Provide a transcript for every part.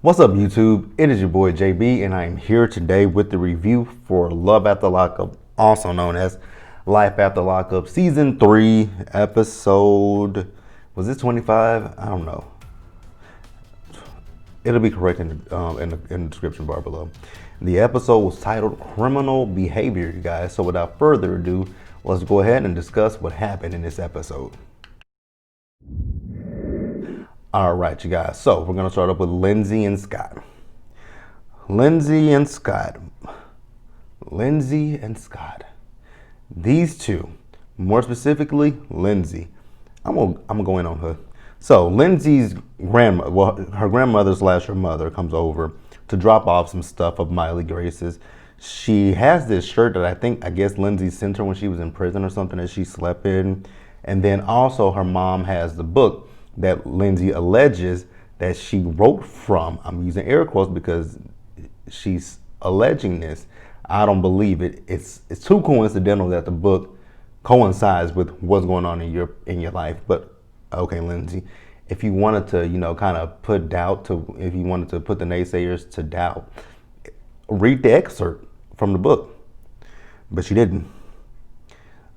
What's up, YouTube? It is your boy JB, and I am here today with the review for Love After Lockup, also known as Life After Lockup, Season 3, Episode, was this 25? I don't know. It'll be correct in the description bar below. The episode was titled Criminal Behavior, you guys. So without further ado, let's go ahead and discuss what happened in this episode. All right, you guys. So we're going to start up with Lindsay and Scott. Lindsay and Scott. These two, more specifically, Lindsay. I'm gonna go in on her. So Lindsay's grandmother, well, her grandmother / her mother comes over to drop off some stuff of Miley Grace's. She has this shirt that I guess Lindsay sent her when she was in prison or something that she slept in. And then also her mom has the book that Lindsay alleges that she wrote from. I'm using air quotes because she's alleging this. I don't believe it. It's too coincidental that the book coincides with what's going on in your life. But okay, Lindsay, if you wanted to, kind of put doubt to, if you wanted to put the naysayers to doubt, read the excerpt from the book. But she didn't.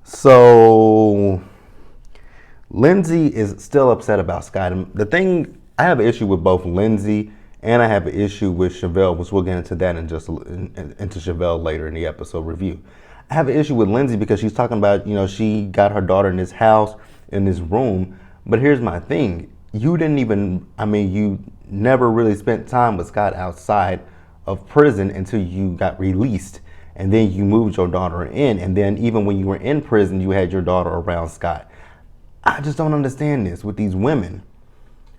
So Lindsay is still upset about Scott. And the thing, I have an issue with both Lindsay and I have an issue with Chevelle, which we'll get into that into Chevelle later in the episode review. I have an issue with Lindsay because she's talking about, she got her daughter in this house, in this room. But here's my thing. You never really spent time with Scott outside of prison until you got released. And then you moved your daughter in. And then even when you were in prison, you had your daughter around Scott. I just don't understand this with these women.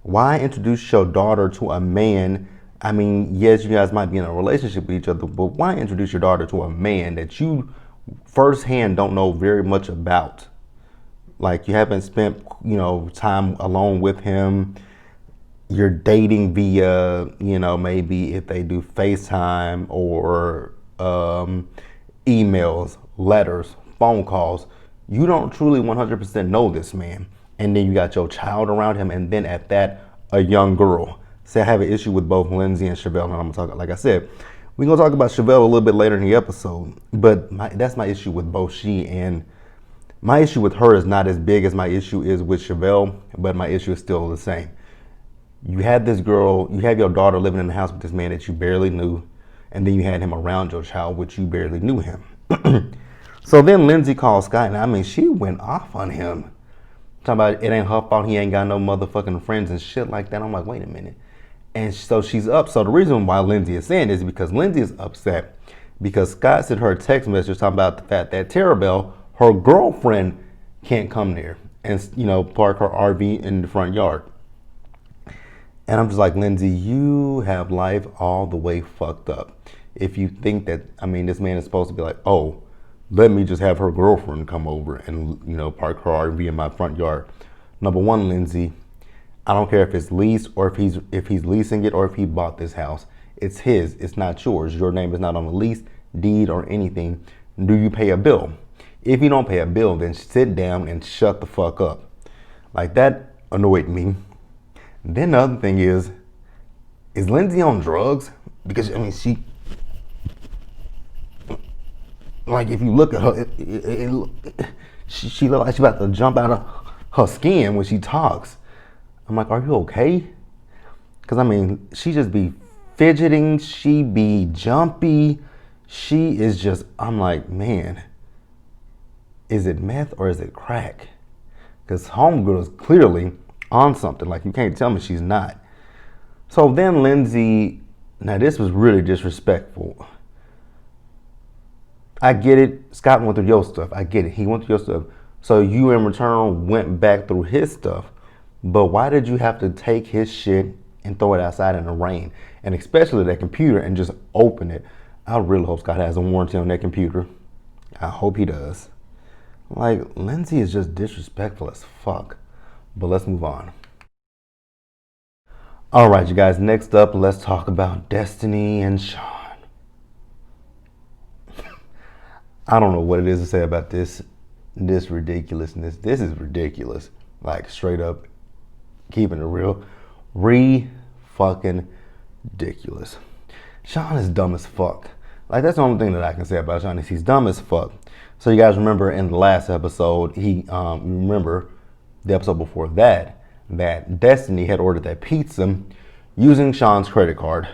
Why introduce your daughter to a man? I mean, yes, you guys might be in a relationship with each other, but why introduce your daughter to a man that you firsthand don't know very much about? Like, you haven't spent, time alone with him. You're dating via, maybe if they do FaceTime or emails, letters, phone calls. You don't truly 100% know this man. And then you got your child around him. And then at that, a young girl. So I have an issue with both Lindsay and Chevelle. And I'm going to talk, like I said, we're going to talk about Chevelle a little bit later in the episode. But that's my issue with both she and my issue with her is not as big as my issue is with Chevelle. But my issue is still the same. You had this girl, you have your daughter living in the house with this man that you barely knew. And then you had him around your child, which you barely knew him. So then Lindsay called Scott, and she went off on him. Talking about it ain't her fault, he ain't got no motherfucking friends and shit like that. I'm like, wait a minute. And so she's up. So the reason why Lindsay is saying this is because Lindsay is upset because Scott sent her a text message talking about the fact that Terabelle, her girlfriend, can't come there and, park her RV in the front yard. And I'm just like, Lindsay, you have life all the way fucked up. If you think that, this man is supposed to be like, oh, let me just have her girlfriend come over and, park her RV in my front yard. Number one, Lindsay, I don't care if it's leased or if he's leasing it or if he bought this house. It's his. It's not yours. Your name is not on the lease, deed, or anything. Do you pay a bill? If you don't pay a bill, then sit down and shut the fuck up. Like, that annoyed me. Then the other thing is Lindsay on drugs? Because, like, if you look at her, she looks like she's about to jump out of her skin when she talks. I'm like, are you okay? Because, she just be fidgeting. She be jumpy. She is just, I'm like, man, is it meth or is it crack? Because homegirl is clearly on something. Like, you can't tell me she's not. So then Lindsay, now this was really disrespectful. I get it. Scott went through your stuff. I get it. He went through your stuff. So you in return went back through his stuff. But why did you have to take his shit and throw it outside in the rain? And especially that computer and just open it. I really hope Scott has a warranty on that computer. I hope he does. Like, Lindsay is just disrespectful as fuck. But let's move on. All right, you guys. Next up, let's talk about Destiny and Shawn. I don't know what it is to say about this ridiculousness. This is ridiculous. Like, straight up, keeping it real. Fucking Ridiculous. Shawn is dumb as fuck. Like, that's the only thing that I can say about Shawn is he's dumb as fuck. So you guys remember in the last episode, remember the episode before that Destiny had ordered that pizza using Shawn's credit card.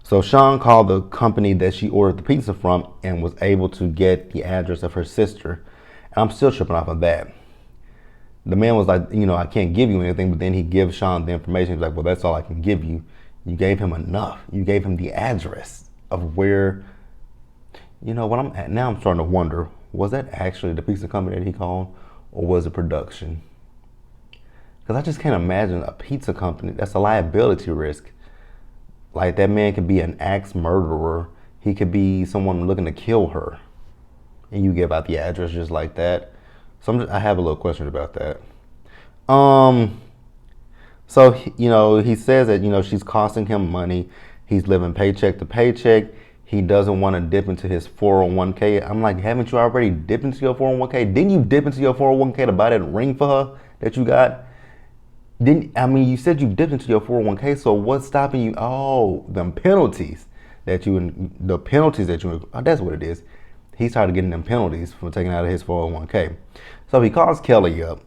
So Shawn called the company that she ordered the pizza from and was able to get the address of her sister. And I'm still tripping off of that. The man was like, I can't give you anything, but then he gives Shawn the information. He's like, well, that's all I can give you. You gave him enough. You gave him the address of where, what I'm at now. I'm starting to wonder, was that actually the pizza company that he called, or was it production? Because I just can't imagine a pizza company. That's a liability risk. Like, that man could be an axe murderer. He could be someone looking to kill her. And you give out the address just like that. So I have a little question about that. So, he says that, she's costing him money. He's living paycheck to paycheck. He doesn't want to dip into his 401k. I'm like, haven't you already dipped into your 401k? Didn't you dip into your 401k to buy that ring for her that you got? You said you dipped into your 401k, so what's stopping you? Oh, the penalties that you, oh, that's what it is. He started getting them penalties for taking out of his 401k. So he calls Kelly up,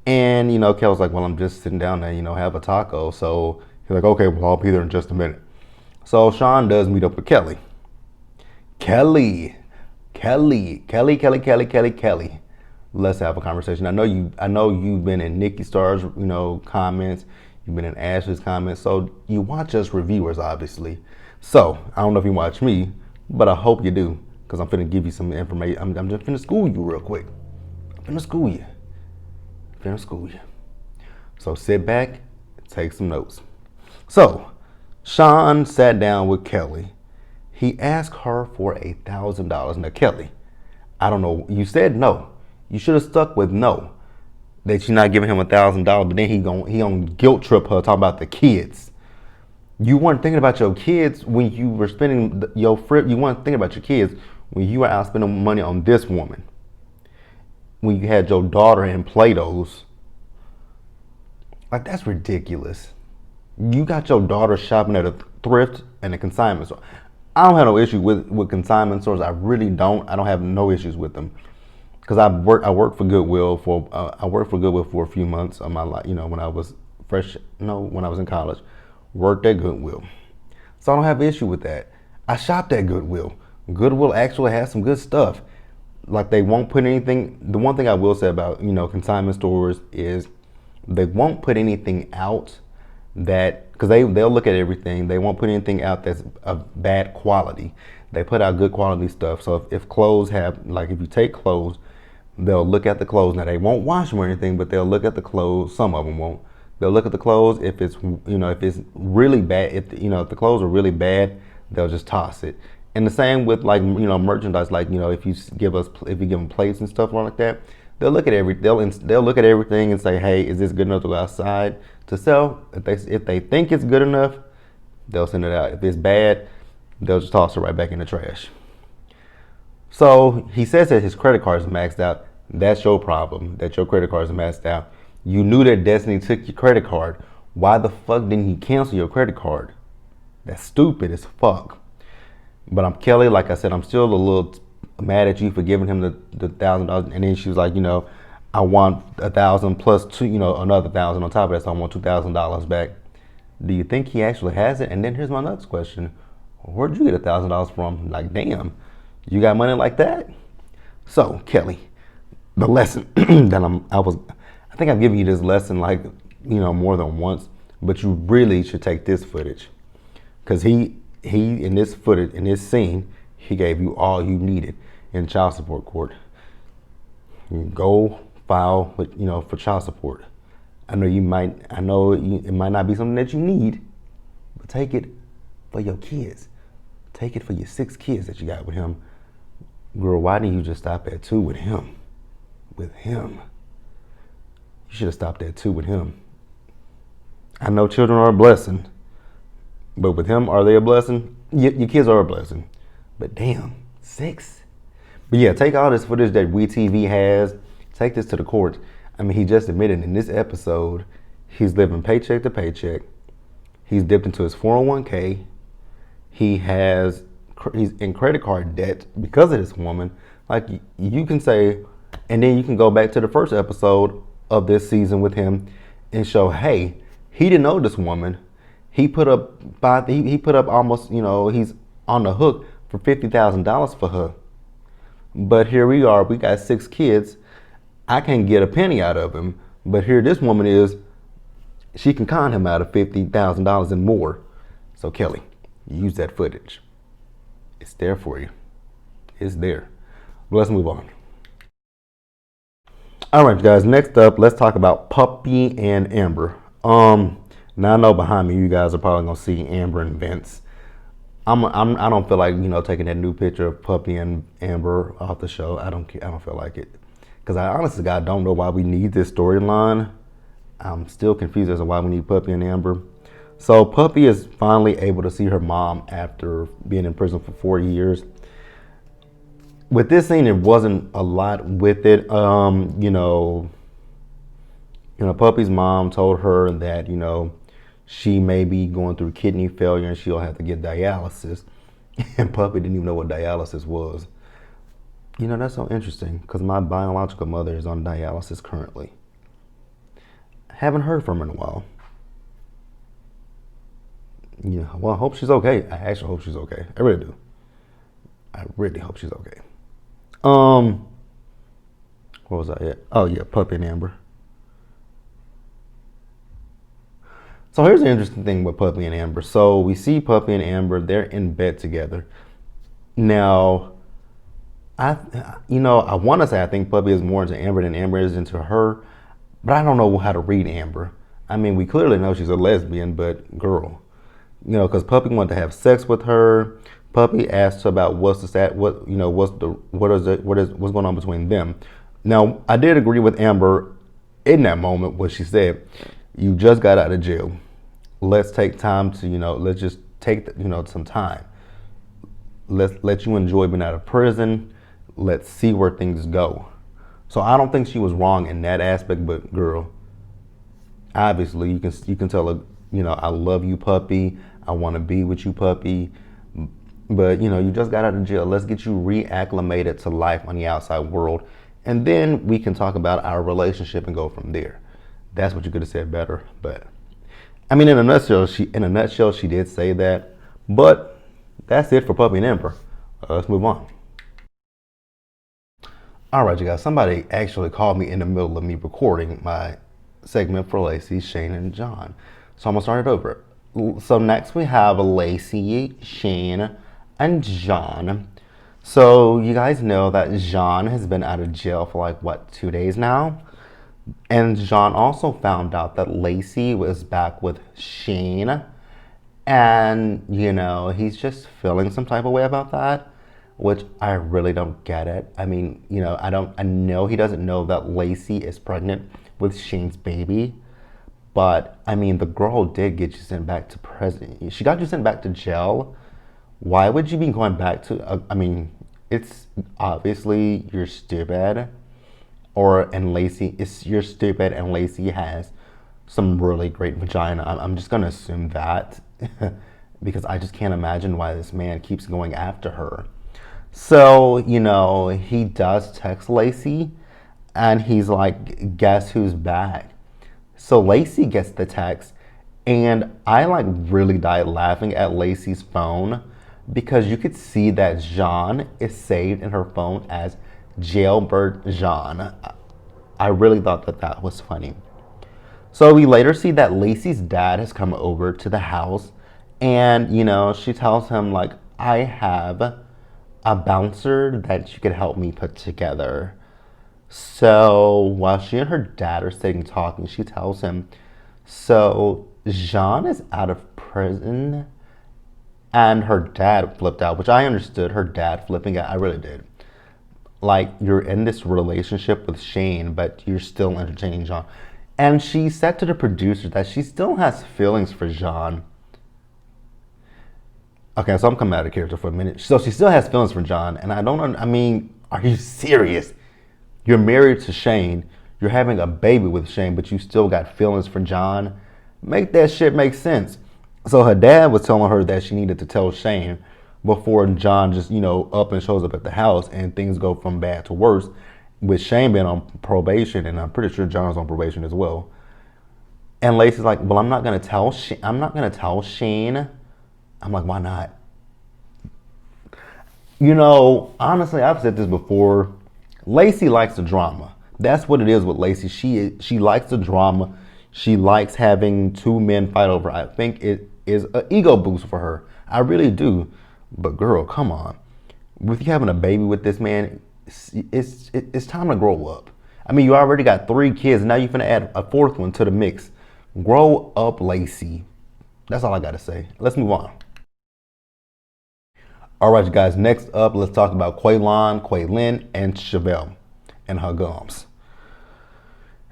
and, Kelly's like, well, I'm just sitting down there, have a taco. So he's like, okay, well, I'll be there in just a minute. So Shawn does meet up with Kelly. Kelly. Let's have a conversation. I know you've been in Nikki Starr's, comments. You've been in Ashley's comments. So you watch us reviewers, obviously. So I don't know if you watch me, but I hope you do, because I'm finna give you some information. I'm just finna school you real quick. I'm finna school you. So sit back, take some notes. So Shawn sat down with Kelly. He asked her for $1,000. Now, Kelly, I don't know. You said no. You should have stuck with no. That you're not giving him $1,000, but then he on guilt trip her talking about the kids. You weren't thinking about your kids when you were spending your frip. You weren't thinking about your kids when you were out spending money on this woman. When you had your daughter in Play-Dohs. Like, that's ridiculous. You got your daughter shopping at a thrift and a consignment store. I don't have no issue with consignment stores. I really don't. I don't have no issues with them. Because I worked for Goodwill for a few months of my life, when I was when I was in college. Worked at Goodwill. So I don't have an issue with that. I shopped at Goodwill. Goodwill actually has some good stuff. Like, they won't put anything. The one thing I will say about, consignment stores is they won't put anything out because they'll look at everything. They won't put anything out that's of bad quality. They put out good quality stuff. So if clothes if you take clothes, they'll look at the clothes. Now, they won't wash them or anything, but they'll look at the clothes. Some of them won't. They'll look at the clothes. If it's really bad, if the clothes are really bad, they'll just toss it. And the same with merchandise. If you give them plates and stuff like that, they'll look at they'll look at everything and say, hey, is this good enough to go outside to sell? If they think it's good enough, they'll send it out. If it's bad, they'll just toss it right back in the trash. So he says that his credit card is maxed out. That's your problem, that your credit card is maxed out. You knew that Destiny took your credit card. Why the fuck didn't you cancel your credit card? That's stupid as fuck. But I'm Kelly, like I said, I'm still a little mad at you for giving him the $1,000. And then she was like, I want $1,000 plus two, another $1,000 on top of that. So I want $2,000 back. Do you think he actually has it? And then here's my next question. Where'd you get $1,000 from? Like, damn, you got money like that? So, Kelly, the lesson I think I've given you this lesson more than once, but you really should take this footage. Because he in this footage, in this scene, he gave you all you needed in child support court. You go file for child support. I know it might not be something that you need, but take it for your kids. Take it for your 6 kids that you got with him. Girl, why didn't you just stop at 2 with him? You should have stopped at 2 with him. I know children are a blessing, but with him, are they a blessing? Your kids are a blessing. But damn, 6? But yeah, take all this footage that WeTV has, take this to the courts. I mean, he just admitted in this episode, he's living paycheck to paycheck. He's dipped into his 401k. He's in credit card debt because of this woman. Like, you can say, and then you can go back to the first episode of this season with him and show, hey, he didn't know this woman. He put up almost, he's on the hook for $50,000 for her. But here we are, we got 6 kids. I can't get a penny out of him. But here this woman is, she can con him out of $50,000 and more. So Kelly, use that footage. It's there for you. It's there. But let's move on. All right, guys, next up, let's talk about Puppy and Amber. Now I know behind me you guys are probably gonna see Amber and Vince. I don't feel like taking that new picture of Puppy and Amber off the show. I don't feel like it, because I honestly, God, don't know why we need this storyline. I'm still confused as to why we need Puppy and Amber. So Puppy is finally able to see her mom after being in prison for 4 years. With this scene, there wasn't a lot with it. Puppy's mom told her that she may be going through kidney failure and she'll have to get dialysis. And Puppy didn't even know what dialysis was. That's so interesting, because my biological mother is on dialysis currently. Haven't heard from her in a while. Well, I hope she's okay. I actually hope she's okay. I really do. I really hope she's okay. What was I at? Oh yeah, Puppy and Amber. So here's the interesting thing with Puppy and Amber. So we see Puppy and Amber, they're in bed together. Now, I want to say I think Puppy is more into Amber than Amber is into her, but I don't know how to read Amber. I mean, we clearly know she's a lesbian, but girl, because Puppy wanted to have sex with her. Puppy asked her about what's going on between them. Now, I did agree with Amber in that moment what she said. You just got out of jail. Let's take time to, let's just take, some time. Let's let you enjoy being out of prison. Let's see where things go. So I don't think she was wrong in that aspect, but girl, obviously you can tell her, I love you, Puppy. I want to be with you, Puppy. But, you just got out of jail. Let's get you reacclimated to life on the outside world. And then we can talk about our relationship and go from there. That's what you could have said better. But, I mean, in a nutshell, she did say that. But that's it for Puppy and Amber. Let's move on. All right, you guys. Somebody actually called me in the middle of me recording my segment for Lacey, Shane, and John. So I'm going to start it over. So next we have Lacey, Shane, and John. So you guys know that John has been out of jail for 2 days now. And John also found out that Lacey was back with Shane. And, he's just feeling some type of way about that, which I really don't get it. I mean, I know he doesn't know that Lacey is pregnant with Shane's baby. But, I mean, the girl did get you sent back to prison. She got you sent back to jail. Why would you be going back to, it's obviously you're stupid. And Lacey, you're stupid and Lacey has some really great vagina. I'm just going to assume that because I just can't imagine why this man keeps going after her. So, he does text Lacey and he's like, guess who's back? So Lacey gets the text, and I really died laughing at Lacey's phone because you could see that John is saved in her phone as Jailbird John. I really thought that was funny. So we later see that Lacey's dad has come over to the house, and she tells him I have a bouncer that you could help me put together. So while she and her dad are sitting talking, she tells him, so Jean is out of prison, and her dad flipped out, which I understood her dad flipping out. I really did. You're in this relationship with Shane, but you're still entertaining Jean. And she said to the producer that she still has feelings for Jean. Okay, so I'm coming out of character for a minute. So she still has feelings for John, and are you serious? You're married to Shane. You're having a baby with Shane, but you still got feelings for John. Make that shit make sense. So her dad was telling her that she needed to tell Shane before John just, up and shows up at the house and things go from bad to worse, with Shane being on probation, and I'm pretty sure John's on probation as well. And Lacey's like, well, I'm not gonna tell Shane. I'm like, why not? Honestly, I've said this before. Lacey likes the drama. That's what it is with Lacey. She likes the drama. She likes having two men fight over. I think it is an ego boost for her. I really do. But girl, come on. With you having a baby with this man, it's time to grow up. I mean, you already got 3 kids. Now you're gonna add a 4th one to the mix. Grow up, Lacey. That's all I gotta say. Let's move on. All right, you guys. Next up, let's talk about Quail On Kweilyn, and Chevelle and her gums.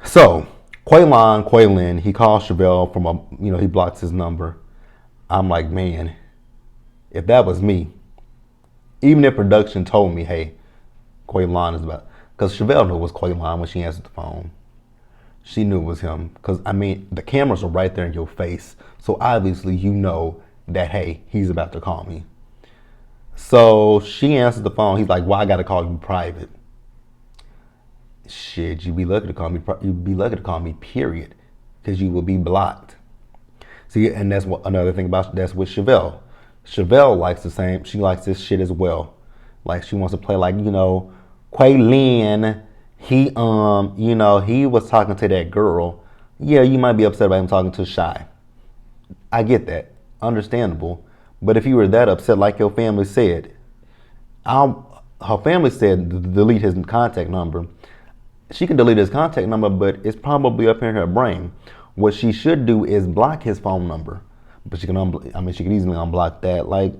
So, Quail On Kweilyn, he calls Chevelle from he blocks his number. I'm like, man, if that was me, even if production told me, hey, Quail On is about, because Chevelle knew it was Quail On when she answered the phone. She knew it was him, because the cameras are right there in your face, so obviously you know that, hey, he's about to call me. So she answered the phone. He's like, well, I got to call you private. Shit, you'd be lucky to call me. You'd be lucky to call me, period, because you will be blocked. See, and that's what another thing that's with Chevelle. Chevelle likes the same. She likes this shit as well. Like she wants to play like Kweilyn. He he was talking to that girl. Yeah, you might be upset about him talking to Shy. I get that, understandable. But if you were that upset, like your family said, her family said delete his contact number. She can delete his contact number, but it's probably up in her brain. What she should do is block his phone number. But she can she can easily unblock that. Like,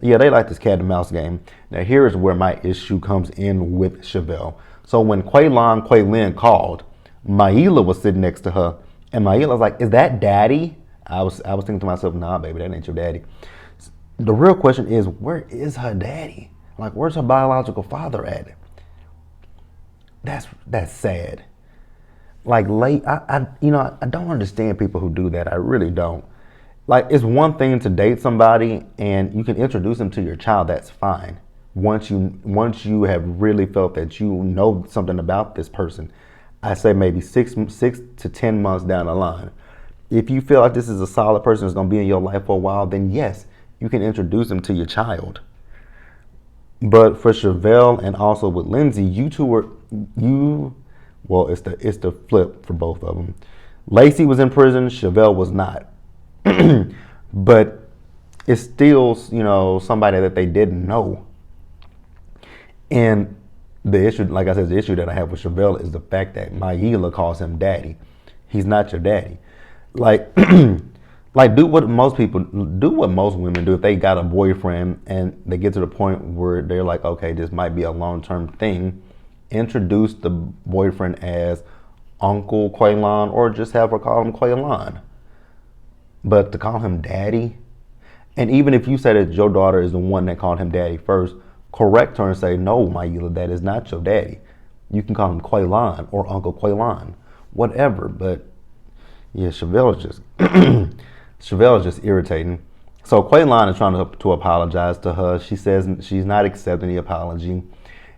yeah, they like this cat and mouse game. Now here is where my issue comes in with Chevelle. So when Quail On Kweilyn called, Maila was sitting next to her, and Maila was like, "Is that Daddy?" I was thinking to myself, "Nah, baby, that ain't your daddy." The real question is, where is her daddy? Like, where's her biological father at? That's sad. Like, I don't understand people who do that. I really don't. Like, it's one thing to date somebody and you can introduce them to your child. That's fine. Once you have really felt that you know something about this person, I say maybe 6 to 10 months down the line. If you feel like this is a solid person that's going to be in your life for a while, then yes, you can introduce them to your child. But for Chevelle and also with Lindsay, it's the flip for both of them. Lacey was in prison, Chevelle was not. But it's still, somebody that they didn't know. And the issue, like I said, the issue that I have with Chevelle is the fact that Maila calls him daddy. He's not your daddy. Like, do what most women do if they got a boyfriend and they get to the point where they're like, okay, this might be a long-term thing. Introduce the boyfriend as Uncle Kweilyn, or just have her call him Kweilyn. But to call him daddy, and even if you say that your daughter is the one that called him daddy first, correct her and say, no, Maila, that is not your daddy. You can call him Kweilyn or Uncle Kweilyn, whatever. But yeah, Chevelle is just irritating. So Kweilyn is trying to apologize to her. She says she's not accepting the apology.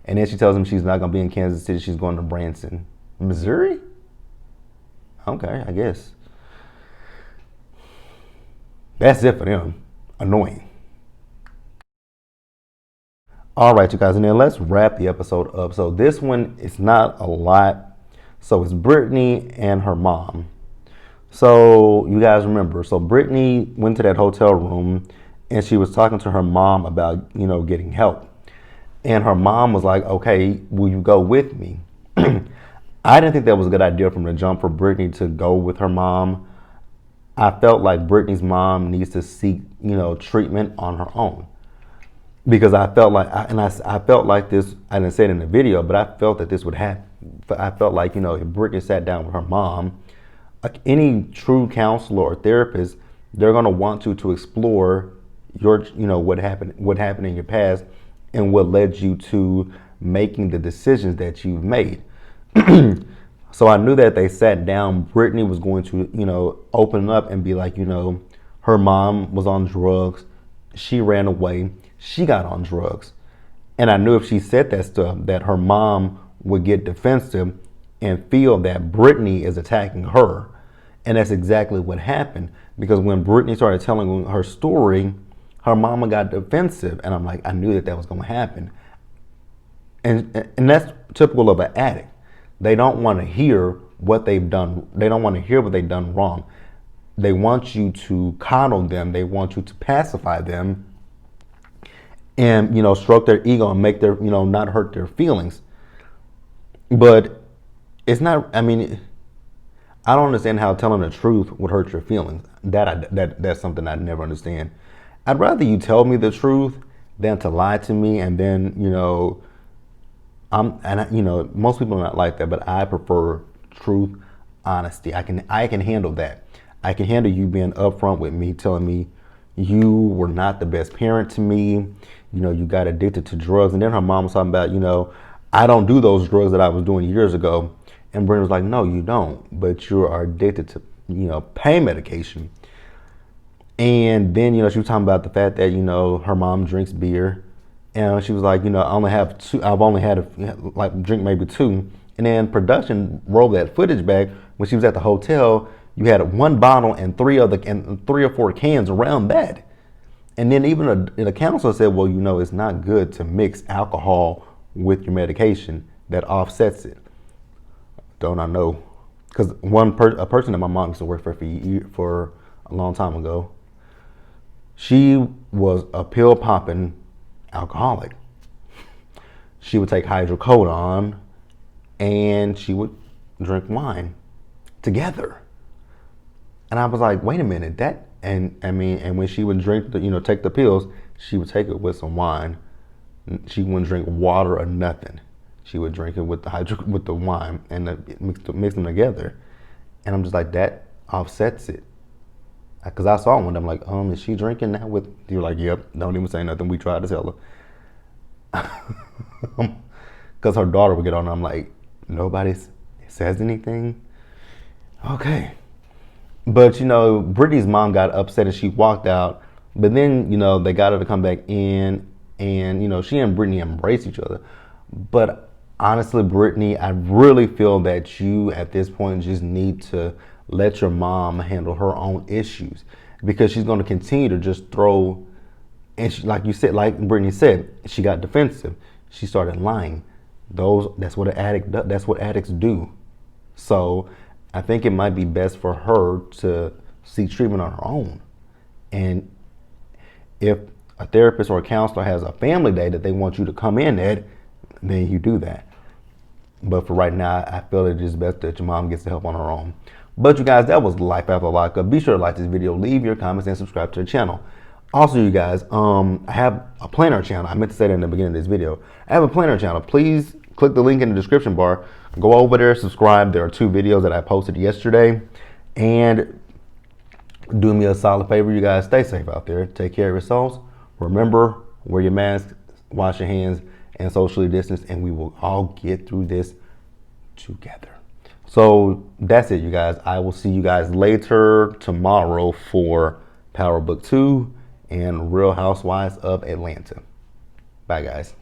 And then she tells him she's not going to be in Kansas City. She's going to Branson, Missouri? Okay, I guess. That's it for them. Annoying. All right, you guys, and then let's wrap the episode up. So this one is not a lot. So it's Brittney and her mom. So you guys remember, so Brittney went to that hotel room and she was talking to her mom about, getting help. And her mom was like, okay, will you go with me? I didn't think that was a good idea from the jump for Brittney to go with her mom. I felt like Brittney's mom needs to seek, treatment on her own. Because I felt like, I felt like this, I didn't say it in the video, but I felt that this would happen. I felt like, if Brittney sat down with her mom, any true counselor or therapist, they're going to want to explore your, what happened in your past and what led you to making the decisions that you've made. So I knew that they sat down, Brittney was going to, open up and be like, Her mom was on drugs. She ran away. She got on drugs. And I knew if she said that stuff, that her mom would get defensive and feel that Brittney is attacking her. And that's exactly what happened. Because when Brittney started telling her story, her mama got defensive. And I'm like, I knew that that was going to happen. And that's typical of an addict. They don't want to hear what they've done. They don't want to hear what they've done wrong. They want you to coddle them. They want you to pacify them and, stroke their ego and make their, not hurt their feelings. But it's not, I don't understand how telling the truth would hurt your feelings. That's something I never understand. I'd rather you tell me the truth than to lie to me and then, most people are not like that, but I prefer truth, honesty. I can handle that. I can handle you being upfront with me, telling me you were not the best parent to me. You got addicted to drugs. And then her mom was talking about, I don't do those drugs that I was doing years ago. And Brittney was like, no, you don't, but you are addicted to, pain medication. And then, she was talking about the fact that, her mom drinks beer. And she was like, I only have two. I've only had drink maybe two. And then production rolled that footage back when she was at the hotel. You had one bottle and three or four cans around that. And then even the counselor said, well, it's not good to mix alcohol with your medication. That offsets it. Don't I know? Because a person that my mom used to work for a long time ago, she was a pill popping alcoholic. She would take hydrocodone and she would drink wine together. And I was like, wait a minute, and when she would drink take the pills, she would take it with some wine. She wouldn't drink water or nothing. She would drink it with the wine and mix them together. And I'm just like, that offsets it. Because I saw one, I'm like, is she drinking that with? You're like, yep, don't even say nothing. We tried to tell her. Because her daughter would get on, I'm like, nobody says anything? Okay. But, Brittney's mom got upset and she walked out. But then, they got her to come back in and, she and Brittney embrace each other. But honestly, Brittney, I really feel that you at this point just need to let your mom handle her own issues, because she's going to continue to just throw. And she, like Brittney said, she got defensive. She started lying. That's what that's what addicts do. So I think it might be best for her to seek treatment on her own. And if a therapist or a counselor has a family day that they want you to come in at, then you do that. But for right now, I feel it is best that your mom gets the help on her own. But you guys, that was Life After Lockup. Be sure to like this video, leave your comments, and subscribe to the channel. Also, you guys, I have a planner channel. I meant to say that in the beginning of this video. I have a planner channel. Please click the link in the description bar. Go over there, subscribe. There are 2 videos that I posted yesterday. And do me a solid favor, you guys. Stay safe out there. Take care of yourselves. Remember, wear your mask, wash your hands, and socially distance. And we will all get through this together. So that's it, you guys. I will see you guys later tomorrow for Power Book 2 and Real Housewives of Atlanta. Bye, guys.